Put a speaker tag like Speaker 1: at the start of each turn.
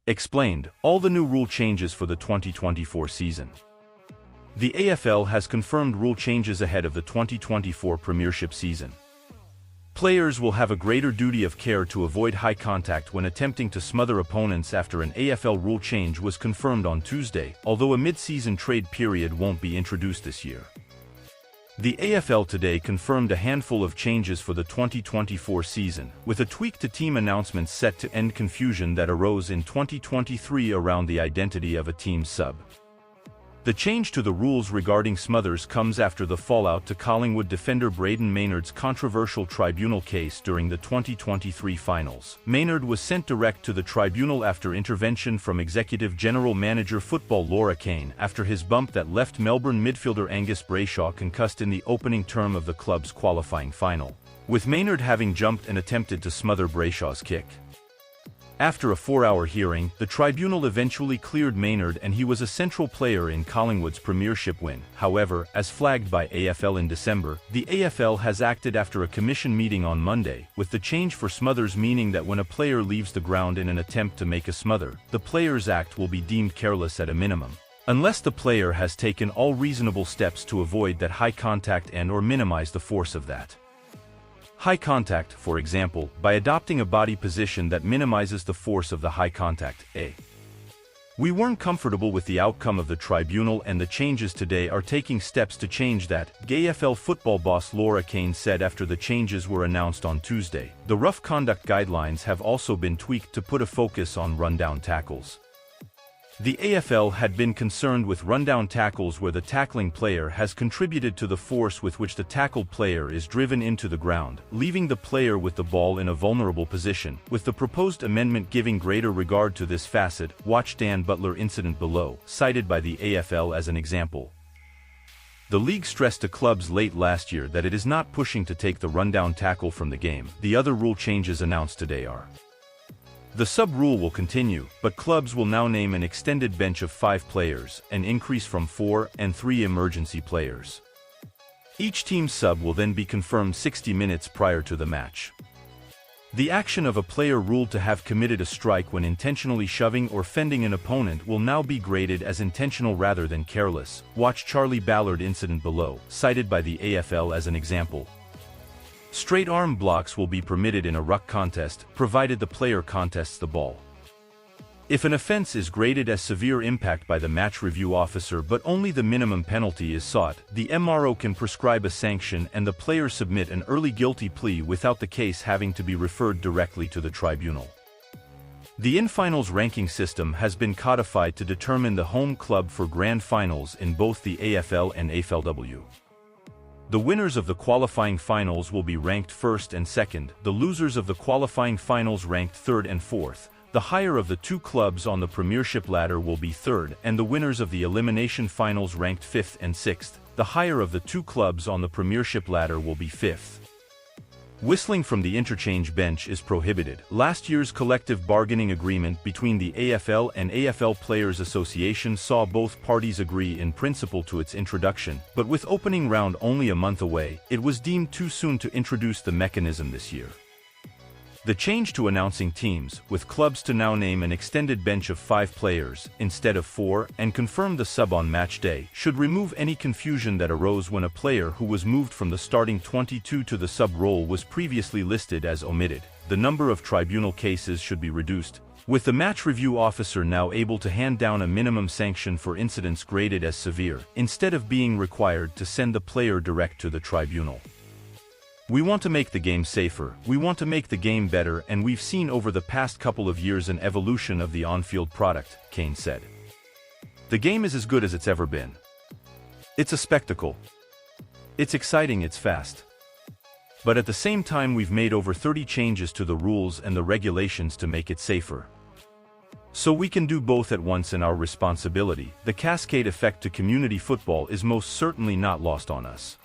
Speaker 1: Explained, all the new rule changes for the 2024 season. The AFL has confirmed rule changes ahead of the 2024 Premiership season. Players will have a greater duty of care to avoid high contact when attempting to smother opponents after an AFL rule change was confirmed on Tuesday, although a mid-season trade period won't be introduced this year. The AFL today confirmed a handful of changes for the 2024 season, with a tweak to team announcements set to end confusion that arose in 2023 around the identity of a team's sub. The change to the rules regarding smothers comes after the fallout to Collingwood defender Brayden Maynard's controversial tribunal case during the 2023 finals. Maynard was sent direct to the tribunal after intervention from Executive General Manager Football Laura Kane after his bump that left Melbourne midfielder Angus Brayshaw concussed in the opening term of the club's qualifying final, with Maynard having jumped and attempted to smother Brayshaw's kick. After a 4-hour hearing, the tribunal eventually cleared Maynard and he was a central player in Collingwood's premiership win. However, as flagged by AFL in December, the AFL has acted after a commission meeting on Monday, with the change for smothers meaning that when a player leaves the ground in an attempt to make a smother, the player's act will be deemed careless at a minimum, unless the player has taken all reasonable steps to avoid that high contact and/or minimize the force of that high contact, for example, by adopting a body position that minimizes the force of the high contact. We weren't comfortable with the outcome of the tribunal and the changes today are taking steps to change that, AFL football boss Laura Kane said after the changes were announced on Tuesday. The rough conduct guidelines have also been tweaked to put a focus on rundown tackles. The AFL had been concerned with rundown tackles where the tackling player has contributed to the force with which the tackled player is driven into the ground, leaving the player with the ball in a vulnerable position. With the proposed amendment giving greater regard to this facet, watch Dan Butler incident below, cited by the AFL as an example. The league stressed to clubs late last year that it is not pushing to take the rundown tackle from the game. The other rule changes announced today are: the sub-rule will continue, but clubs will now name an extended bench of 5 players, an increase from 4 and 3 emergency players. Each team's sub will then be confirmed 60 minutes prior to the match. The action of a player ruled to have committed a strike when intentionally shoving or fending an opponent will now be graded as intentional rather than careless. Watch Charlie Ballard incident below, cited by the AFL as an example. Straight arm blocks will be permitted in a ruck contest, provided the player contests the ball. If an offense is graded as severe impact by the match review officer but only the minimum penalty is sought, the MRO can prescribe a sanction and the player submit an early guilty plea without the case having to be referred directly to the tribunal. The in-finals ranking system has been codified to determine the home club for grand finals in both the AFL and AFLW. The winners of the qualifying finals will be ranked first and second, the losers of the qualifying finals ranked third and fourth, the higher of the 2 clubs on the premiership ladder will be third, and the winners of the elimination finals ranked fifth and sixth, the higher of the 2 clubs on the premiership ladder will be fifth. Whistling from the interchange bench is prohibited. Last year's collective bargaining agreement between the AFL and AFL Players Association saw both parties agree in principle to its introduction, but with opening round only a month away, it was deemed too soon to introduce the mechanism this year. The change to announcing teams, with clubs to now name an extended bench of 5 players, instead of 4, and confirm the sub on match day, should remove any confusion that arose when a player who was moved from the starting 22 to the sub role was previously listed as omitted. The number of tribunal cases should be reduced, with the match review officer now able to hand down a minimum sanction for incidents graded as severe, instead of being required to send the player direct to the tribunal. We want to make the game safer, we want to make the game better, and we've seen over the past couple of years an evolution of the on-field product, Kane said. The game is as good as it's ever been. It's a spectacle. It's exciting, it's fast. But at the same time we've made over 30 changes to the rules and the regulations to make it safer. So we can do both at once, and our responsibility, the cascade effect to community football, is most certainly not lost on us.